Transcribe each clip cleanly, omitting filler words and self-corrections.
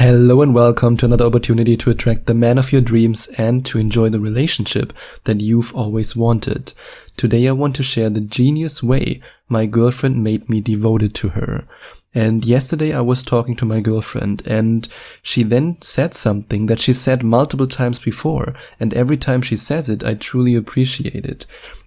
Hello and welcome to another opportunity to attract the man of your dreams and to enjoy the relationship that you've always wanted. Today I want to share the genius way my girlfriend made me devoted to her. And yesterday I was talking to my girlfriend and she then said something that she said multiple times before, and every time she says it I truly appreciate it.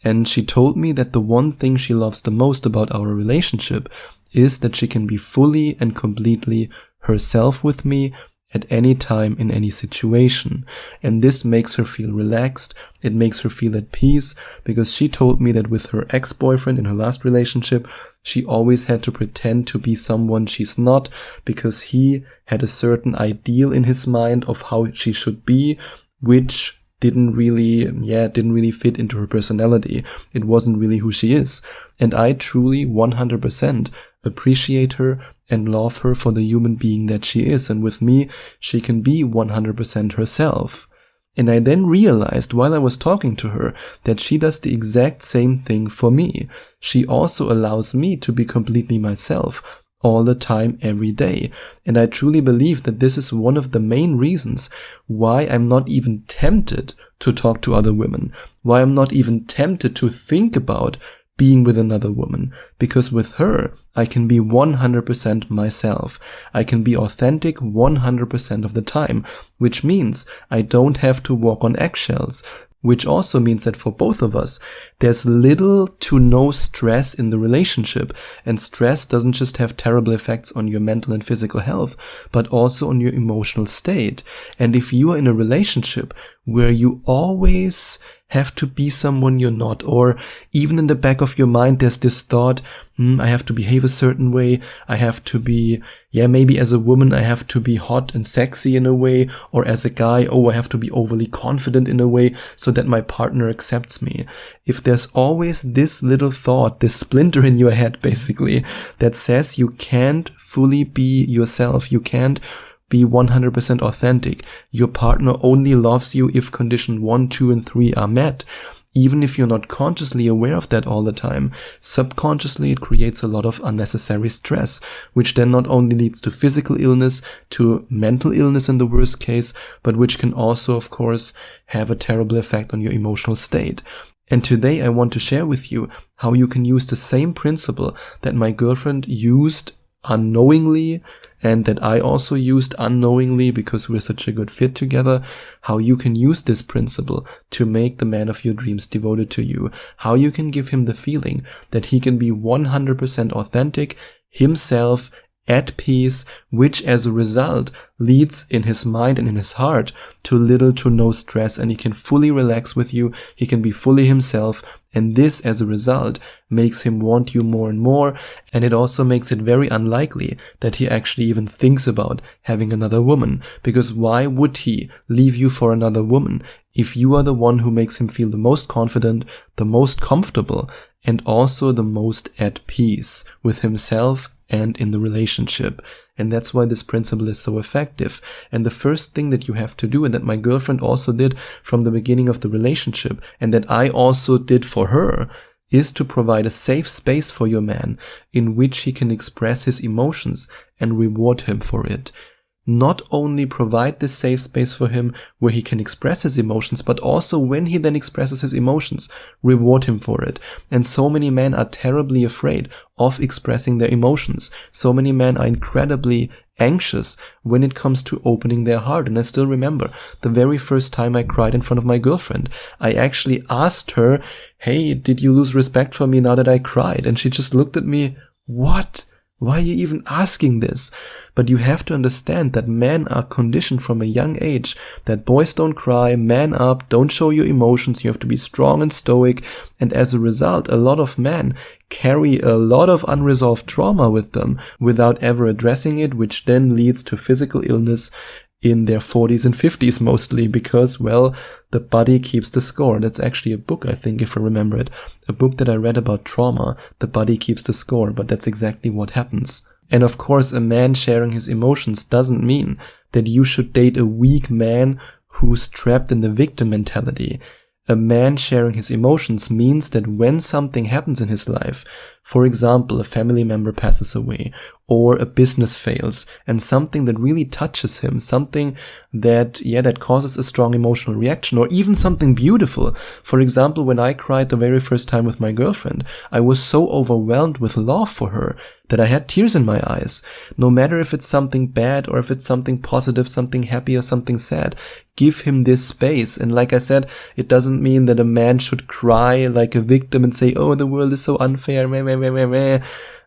And she told me that the one thing she loves the most about our relationship is that she can be fully and completely herself with me at any time in any situation. And this makes her feel relaxed. It makes her feel at peace, because she told me that with her ex-boyfriend in her last relationship, she always had to pretend to be someone she's not, because he had a certain ideal in his mind of how she should be, which didn't really fit into her personality. It wasn't really who she is. And I truly 100% appreciate her and love her for the human being that she is. And with me, she can be 100% herself. And I then realized while I was talking to her that she does the exact same thing for me. She also allows me to be completely myself all the time, every day. And I truly believe that this is one of the main reasons why I'm not even tempted to talk to other women, why I'm not even tempted to think about being with another woman, because with her, I can be 100% myself. I can be authentic 100% of the time, which means I don't have to walk on eggshells, which also means that for both of us, there's little to no stress in the relationship. And stress doesn't just have terrible effects on your mental and physical health, but also on your emotional state. And if you are in a relationship where you always have to be someone you're not, or even in the back of your mind there's this thought, I have to behave a certain way, I have to be, maybe as a woman I have to be hot and sexy in a way, or as a guy, I have to be overly confident in a way so that my partner accepts me. If there's always this little thought, this splinter in your head basically, that says you can't fully be yourself, you can't be 100% authentic, your partner only loves you if condition 1, 2, and 3 are met. Even if you're not consciously aware of that all the time, subconsciously it creates a lot of unnecessary stress, which then not only leads to physical illness, to mental illness in the worst case, but which can also, of course, have a terrible effect on your emotional state. And today I want to share with you how you can use the same principle that my girlfriend used unknowingly and that I also used unknowingly because we're such a good fit together, how you can use this principle to make the man of your dreams devoted to you, how you can give him the feeling that he can be 100% authentic, himself, at peace, which as a result leads in his mind and in his heart to little to no stress, and he can fully relax with you, he can be fully himself, and this as a result makes him want you more and more, and it also makes it very unlikely that he actually even thinks about having another woman, because why would he leave you for another woman if you are the one who makes him feel the most confident, the most comfortable, and also the most at peace with himself and in the relationship. And that's why this principle is so effective. And the first thing that you have to do, and that my girlfriend also did from the beginning of the relationship, and that I also did for her, is to provide a safe space for your man in which he can express his emotions and reward him for it. Not only provide this safe space for him where he can express his emotions, but also when he then expresses his emotions, reward him for it. And so many men are terribly afraid of expressing their emotions. So many men are incredibly anxious when it comes to opening their heart. And I still remember the very first time I cried in front of my girlfriend. I actually asked her, hey, did you lose respect for me now that I cried? And she just looked at me, what? Why are you even asking this? But you have to understand that men are conditioned from a young age that boys don't cry, man up, don't show your emotions, you have to be strong and stoic. And as a result, a lot of men carry a lot of unresolved trauma with them without ever addressing it, which then leads to physical illness in their 40s and 50s mostly, because, well, the body keeps the score. That's actually a book, I think, if I remember it. A book that I read about trauma, The Body Keeps the Score, but that's exactly what happens. And of course, a man sharing his emotions doesn't mean that you should date a weak man who's trapped in the victim mentality. A man sharing his emotions means that when something happens in his life, For example, a family member passes away, or a business fails, and something that really touches him, something that causes a strong emotional reaction, or even something beautiful. For example, when I cried the very first time with my girlfriend, I was so overwhelmed with love for her that I had tears in my eyes. No matter if it's something bad or if it's something positive, something happy or something sad, give him this space. And like I said, it doesn't mean that a man should cry like a victim and say, oh, the world is so unfair, meh, meh, meh, meh, meh.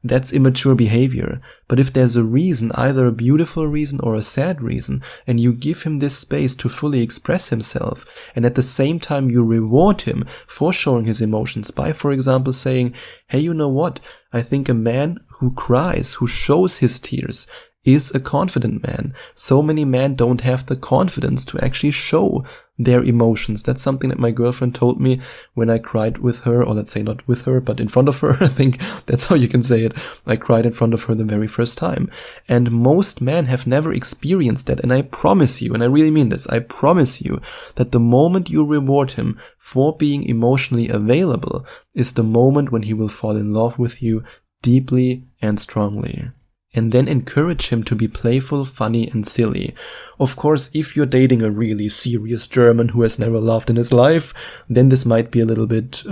That's immature behavior. But if there's a reason, either a beautiful reason or a sad reason, and you give him this space to fully express himself, and at the same time you reward him for showing his emotions by, for example, saying, hey, you know what? I think a man who cries, who shows his tears, is a confident man. So many men don't have the confidence to actually show their emotions. That's something that my girlfriend told me when I cried with her, or let's say not with her, but in front of her. I think that's how you can say it. I cried in front of her the very first time. And most men have never experienced that. And I promise you, and I really mean this, I promise you that the moment you reward him for being emotionally available is the moment when he will fall in love with you deeply and strongly. And then encourage him to be playful, funny, and silly. Of course, if you're dating a really serious German who has never laughed in his life, then this might be a little bit,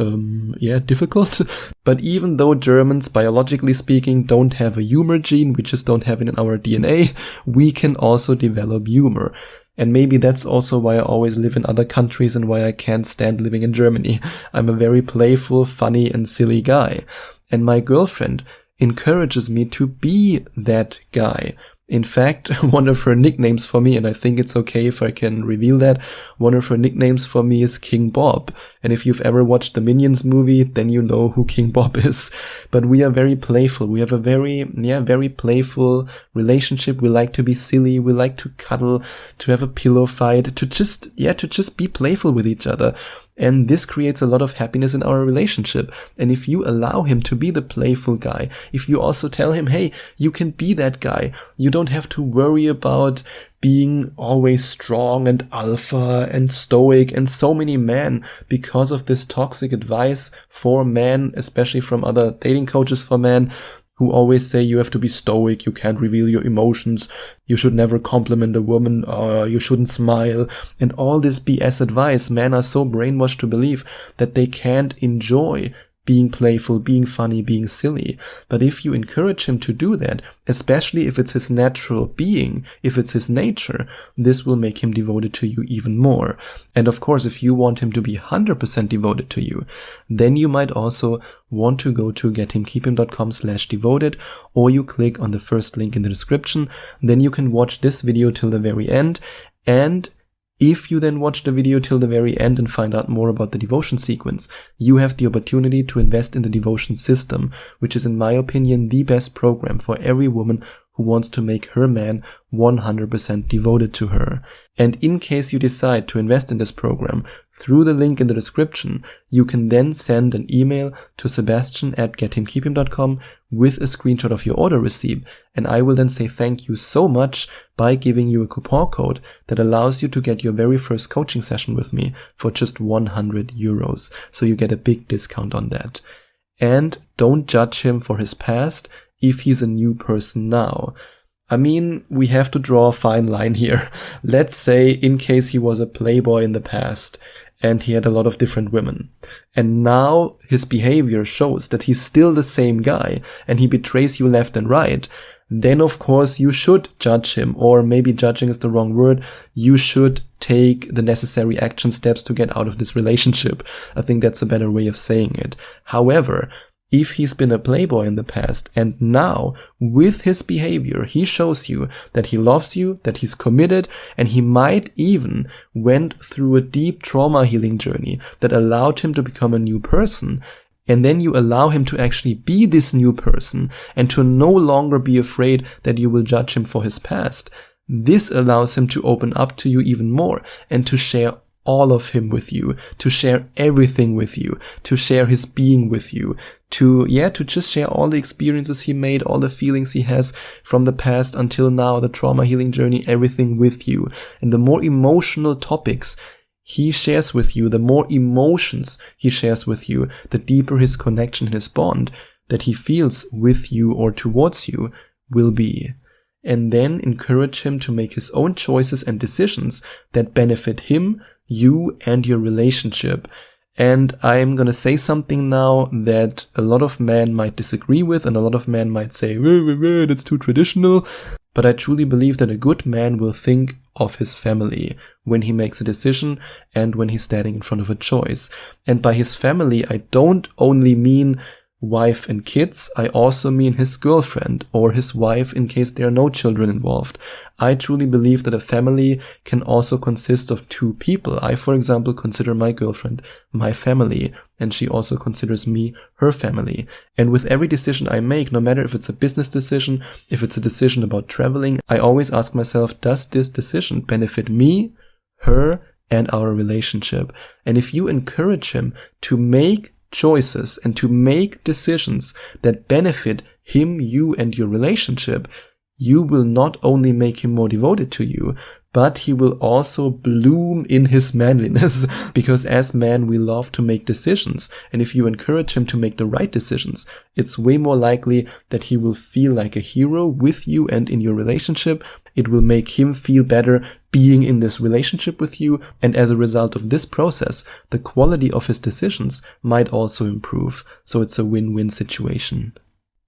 difficult. But even though Germans, biologically speaking, don't have a humor gene, we just don't have it in our DNA, we can also develop humor. And maybe that's also why I always live in other countries and why I can't stand living in Germany. I'm a very playful, funny, and silly guy. And my girlfriend encourages me to be that guy. In fact, one of her nicknames for me, and I think it's okay if I can reveal that, one of her nicknames for me is King Bob. And if you've ever watched the Minions movie, then you know who King Bob is. But we are very playful. We have a very playful relationship. We like to be silly. We like to cuddle, to have a pillow fight, to just be playful with each other. And this creates a lot of happiness in our relationship. And if you allow him to be the playful guy, if you also tell him, hey, you can be that guy, you don't have to worry about being always strong and alpha and stoic. And so many men, because of this toxic advice for men, especially from other dating coaches for men, who always say you have to be stoic, you can't reveal your emotions, you should never compliment a woman, you shouldn't smile, and all this BS advice. Men are so brainwashed to believe that they can't enjoy being playful, being funny, being silly. But if you encourage him to do that, especially if it's his natural being, if it's his nature, this will make him devoted to you even more. And of course, if you want him to be 100% devoted to you, then you might also want to go to gethimkeeping.com/devoted, or you click on the first link in the description. Then you can watch this video till the very end. And if you then watch the video till the very end and find out more about the devotion sequence, you have the opportunity to invest in the devotion system, which is, in my opinion, the best program for every woman who wants to make her man 100% devoted to her. And in case you decide to invest in this program, through the link in the description, you can then send an email to Sebastian@gethimkeeping.com with a screenshot of your order receipt, and I will then say thank you so much by giving you a coupon code that allows you to get your very first coaching session with me for just 100 euros. So you get a big discount on that. And don't judge him for his past if he's a new person now. I mean, we have to draw a fine line here. Let's say in case he was a playboy in the past and he had a lot of different women, and now his behavior shows that he's still the same guy and he betrays you left and right, then of course you should judge him, or maybe judging is the wrong word. You should take the necessary action steps to get out of this relationship. I think that's a better way of saying it. However, if he's been a playboy in the past and now with his behavior he shows you that he loves you, that he's committed, and he might even went through a deep trauma healing journey that allowed him to become a new person, and then you allow him to actually be this new person and to no longer be afraid that you will judge him for his past, this allows him to open up to you even more and to share all of him with you, to share everything with you, to share his being with you, to just share all the experiences he made, all the feelings he has from the past until now, the trauma healing journey, everything with you. And the more emotional topics he shares with you, the more emotions he shares with you, the deeper his connection, his bond, that he feels with you or towards you will be. And then encourage him to make his own choices and decisions that benefit him, you, and your relationship. And I'm gonna say something now that a lot of men might disagree with, and a lot of men might say, that's too traditional. But I truly believe that a good man will think of his family when he makes a decision and when he's standing in front of a choice. And by his family, I don't only mean wife and kids, I also mean his girlfriend or his wife in case there are no children involved. I truly believe that a family can also consist of two people. I, for example, consider my girlfriend my family, and she also considers me her family. And with every decision I make, no matter if it's a business decision, if it's a decision about traveling, I always ask myself, does this decision benefit me, her, and our relationship? And if you encourage him to make choices and to make decisions that benefit him, you, and your relationship, you will not only make him more devoted to you, but he will also bloom in his manliness. Because as men, we love to make decisions. And if you encourage him to make the right decisions, it's way more likely that he will feel like a hero with you and in your relationship. It will make him feel better being in this relationship with you. And as a result of this process, the quality of his decisions might also improve. So it's a win-win situation.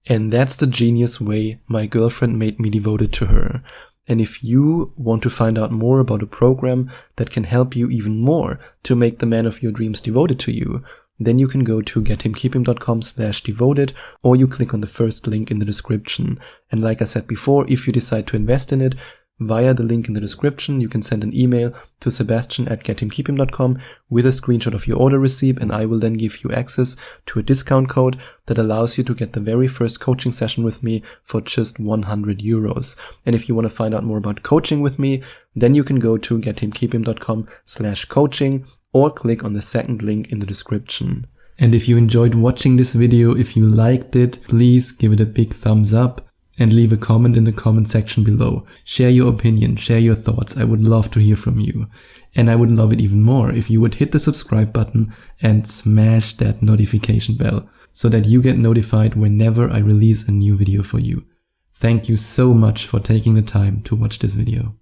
And that's the genius way my girlfriend made me devoted to her. And if you want to find out more about a program that can help you even more to make the man of your dreams devoted to you, then you can go to gethimkeephim.com/devoted, or you click on the first link in the description. And like I said before, if you decide to invest in it, via the link in the description, you can send an email to sebastian@gethimkeephim.com with a screenshot of your order receipt, and I will then give you access to a discount code that allows you to get the very first coaching session with me for just €100. And if you want to find out more about coaching with me, then you can go to gethimkeephim.com/coaching or click on the second link in the description. And if you enjoyed watching this video, if you liked it, please give it a big thumbs up and leave a comment in the comment section below. Share your opinion, share your thoughts. I would love to hear from you. And I would love it even more if you would hit the subscribe button and smash that notification bell so that you get notified whenever I release a new video for you. Thank you so much for taking the time to watch this video.